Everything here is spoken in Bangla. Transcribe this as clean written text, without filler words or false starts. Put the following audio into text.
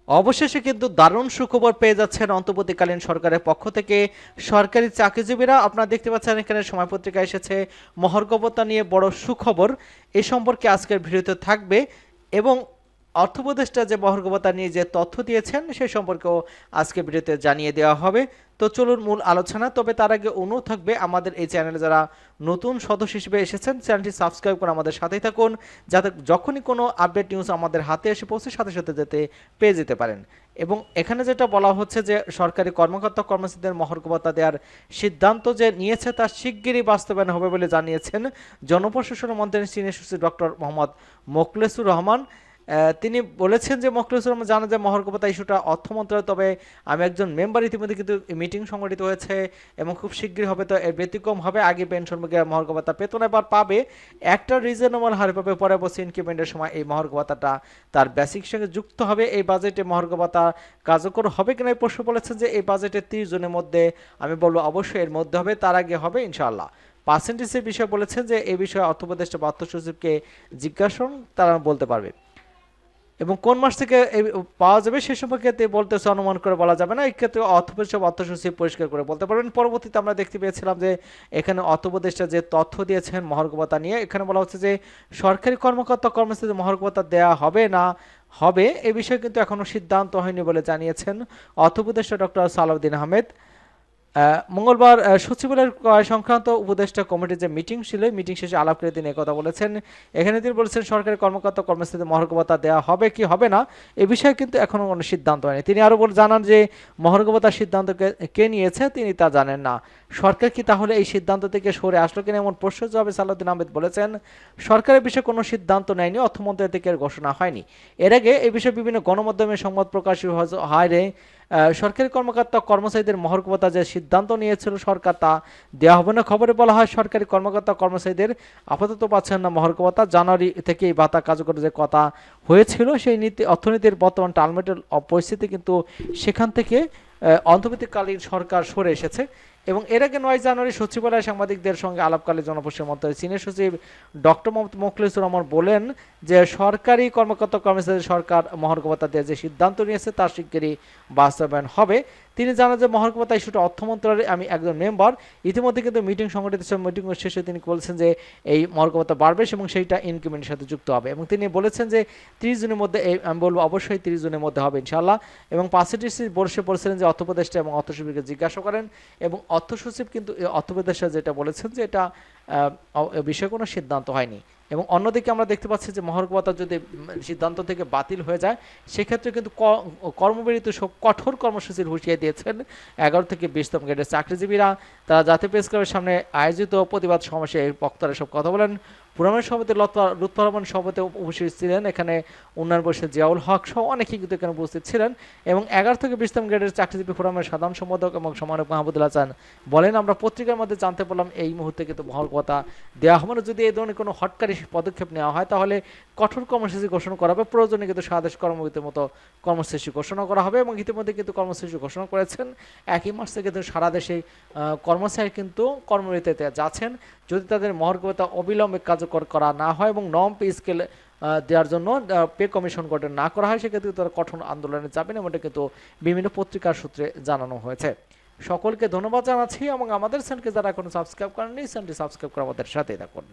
অবশেষে কিন্তু দারুণ সুখবর পেয়ে যাচ্ছেন অন্তর্বর্তীকালীন সরকারের পক্ষ থেকে সরকারি চাকরিজীবীরা। আপনারা দেখতে পাচ্ছেন এখানে সময় পত্রিকা এসেছে মহার্ঘ নিয়ে বড় সুখবর। এ সম্পর্কে আজকের ভিডিওতে থাকবে এবং অর্থ উপদেষ্টা যে মহার্ঘ নিয়ে যে তথ্য দিয়েছেন সে সম্পর্কেও আজকে ভিডিওতে জানিয়ে দেওয়া হবে। তো চলুন মূল আলোচনা। তবে তার আগে অনুরোধ থাকবে আমাদের এই চ্যানেলে যারা নতুন সদস্য হিসেবে এসেছেন চ্যানেলটি সাবস্ক্রাইব করে আমাদের সাথেই থাকুন, যাতে যখনই কোনো আপডেট নিউজ আমাদের হাতে এসে পৌঁছে সাথে সাথে যেতে পেয়ে যেতে পারেন। এবং এখানে যেটা বলা হচ্ছে যে সরকারি কর্মকর্তা কর্মচারীদের মহার্ঘ ভাতা দেওয়ার সিদ্ধান্ত যে নিয়েছে তা শিগগিরই বাস্তবায়ন হবে বলে জানিয়েছেন জনপ্রশাসন মন্ত্রণালয়ের সিনিয়র সচিব ডক্টর মোহাম্মদ মোখলেসুর রহমান। তিনি বলেছেন যে মোখলেসুর রহমান জানা যায় মহার্ঘ ভাতা ইস্যুটা অর্থ মন্ত্রণালয়, তবে আমি একজন মেম্বার, ইতিমধ্যে কিন্তু মিটিং সংগঠিত হয়েছে এবং খুব শীঘ্রই হবে। তো এর ব্যতিক্রম হবে, আগে পেনশন মহার্ঘ ভাতা পেত না, এবার পাবে, একটা রিজনেবল হারে পাবে। পরবর্তী ইনক্রিমেন্টের সময় এই মহার্ঘ ভাতাটা তার বেসিক সঙ্গে যুক্ত হবে। এই বাজেটে মহার্ঘ ভাতা কার্যকর হবে কিনা এই প্রশ্ন বলেছেন যে এই বাজেটে 30 জনের মধ্যে, আমি বলবো অবশ্যই এর মধ্যে হবে, তার আগে হবে ইনশাআল্লাহ। পার্সেন্টেজের বিষয়ে বলেছেন যে এই বিষয়ে অর্থ উপদেষ্টা বা অর্থ সচিবকে জিজ্ঞাসা তারা বলতে পারবে এবং কোন মাস থেকে পাওয়া যাবে সে সম্পর্কে বলতেছে, অনুমান করে বলা যাবে না। এই ক্ষেত্রে অর্থ সচিব পরিষ্কার করে বলতে পারবেন। পরবর্তীতে আমরা দেখতে পেয়েছিলাম যে এখানে অর্থ উপদেষ্টা যে তথ্য দিয়েছেন মহার্ঘ ভাতা নিয়ে, এখানে বলা হচ্ছে যে সরকারি কর্মকর্তা কর্মচারীদের মহার্ঘ ভাতা দেওয়া হবে না হবে এ বিষয়ে কিন্তু এখনো সিদ্ধান্ত হয়নি বলে জানিয়েছেন অর্থ উপদেষ্টা ডক্টর সালাউদ্দিন আহমেদ। মঙ্গলবার সচিবালয়ের সংক্রান্ত উপদেষ্টা কমিটির যে মিটিং ছিল, মিটিং শেষে আলাপ করে তিনি কথা বলেছেন। এখানে তিনি বলেছেন সরকারি কর্মকর্তা কর্মচারীদের মহার্ঘ ভাতা দেওয়া হবে কি হবে না এ বিষয়ে কিন্তু এখনো কোনো সিদ্ধান্ত হয়নি। তিনি আরও জানান যে মহার্ঘ ভাতার সিদ্ধান্ত কে নিয়েছে তিনি তা জানেন না। সরকার কি তাহলে এই সিদ্ধান্ত থেকে সরে আসলো কিনা এমন প্রশ্ন জবাবে সালাউদ্দিন আহমেদ বলেছেন সরকারের বিষয়ে কোনো সিদ্ধান্ত নেয়নি, অর্থ মন্ত্রণালয় থেকে ঘোষণা হয়নি। এর আগে এই বিষয়ে বিভিন্ন গণমাধ্যমে সংবাদ প্রকাশিত হয় রে সরকারি কর্মকর্তা কর্মচারীদের মহার্ঘ ভাতা যে সিদ্ধান্ত নিয়েছিল সরকার তা দেওয়া হবে না। খবরে বলা হয় সরকারি কর্মকর্তা কর্মচারীদের আপাতত পাচ্ছেন না মহার্ঘ ভাতা। জানুয়ারি থেকে এই ভাতা কার্যকরের যে কথা হয়েছিল সেই অর্থনীতির বর্তমান টালমেটের পরিস্থিতি কিন্তু সেখান থেকে অন্তর্বর্তীকালীন সরকার সরে এসেছে। এবং এর আগে 9 জানুয়ারি সচিবালয়ে সাংবাদিকদের সঙ্গে আলাপকালে জনপ্রশাসন মন্ত্রণালয়ের সিনিয়র সচিব ডক্টর মোহাম্মদ মোখলেসুর রহমান বলেন যে সরকারি কর্মকর্তা কর্মচারীদের সরকার মহার্ঘ ভাতা দেওয়ার যে সিদ্ধান্ত নিয়েছে তা শিগগিরই বাস্তবায়ন হবে। তিনি জানান যে মহার্ঘ ভাতা ইস্যুটা অর্থ মন্ত্রণালয়ে আমি একজন মেম্বার, ইতিমধ্যে কিন্তু মিটিং সংগঠিত, মিটিং শেষে তিনি বলছেন যে এই মহার্ঘ ভাতা বাড়বে এবং সেইটা ইনক্রিমেন্টের সাথে যুক্ত হবে। এবং তিনি বলেছেন যে 30 জনের মধ্যে, আমি বলবো অবশ্যই 30 জনের মধ্যে হবে ইনশাআল্লাহ। এবং পার্সেন্টেজ বলেছিলেন যে অর্থ উপদেষ্টা এবং অর্থ সচিবকে জিজ্ঞাসা করেন এবং অর্থ সচিব কিন্তু অর্থ উপদেষ্টা যেটা বলেছেন যে এটা বিষয়ে কোনো সিদ্ধান্ত হয়নি। এবং অন্যদিকে আমরা দেখতে পাচ্ছি যে মহার্ঘ ভাতা যদি সিদ্ধান্ত থেকে বাতিল হয়ে যায় সেক্ষেত্রে কিন্তু কর্মবিরত সব কঠোর কর্মসূচির হুঁশিয়ারি দিয়েছেন 11 থেকে 20তম গ্রেডের চাকরিজীবীরা। তারা জাতীয় প্রেস ক্লাবের সামনে আয়োজিত প্রতিবাদ সমাবেশে এই বক্তারা সব কথা বলেন। পুরামের সভাপতি লুৎফর রহমান সভাপতি উপস্থিত ছিলেন, এখানে উন্নয়ন পরিষদ জিয়াউল হক সহ অনেকেই কিন্তু এখানে উপস্থিত ছিলেন। এবং 11 থেকে 20তম গ্রেডের চাকরিজীবী ফোরামের সাধারণ সম্পাদক এবং সমানক মাহমুদুল হাসান বলেন, আমরা পত্রিকার মধ্যে জানতে পারলাম এই মুহূর্তে কিন্তু মহার্ঘ ভাতা দেওয়া হবে না। যদি এই ধরনের কোনো হটকারী পদক্ষেপ নেওয়া হয় তাহলে কঠোর কর্মসূচি ঘোষণা করা হবে, প্রয়োজনে কিন্তু স্বদেশ কর্মবিরতির মতো কর্মসূচি ঘোষণা করা হবে। এবং ইতিমধ্যে কিন্তু কর্মসূচি ঘোষণা করেছেন 1 মাস থেকে কিন্তু সারা দেশে কর্মচারী কিন্তু কর্মবিরতিতে যাচ্ছেন। যদি তাদের মহার্ঘ ভাতা অবিলম্বে কার্যকর করা না হয় এবং নন পে স্কেল দেওয়ার জন্য পে কমিশন গঠন না করা হয় সেক্ষেত্রে তারা কঠোর আন্দোলনে যাবেন, এমনটা কিন্তু বিভিন্ন পত্রিকার সূত্রে জানানো হয়েছে। সকলকে ধন্যবাদ জানাচ্ছি এবং আমাদের চ্যানেলকে যারা এখনো সাবস্ক্রাইব করেননি চ্যানেলটি সাবস্ক্রাইব করে আমাদের সাথে থাকুন।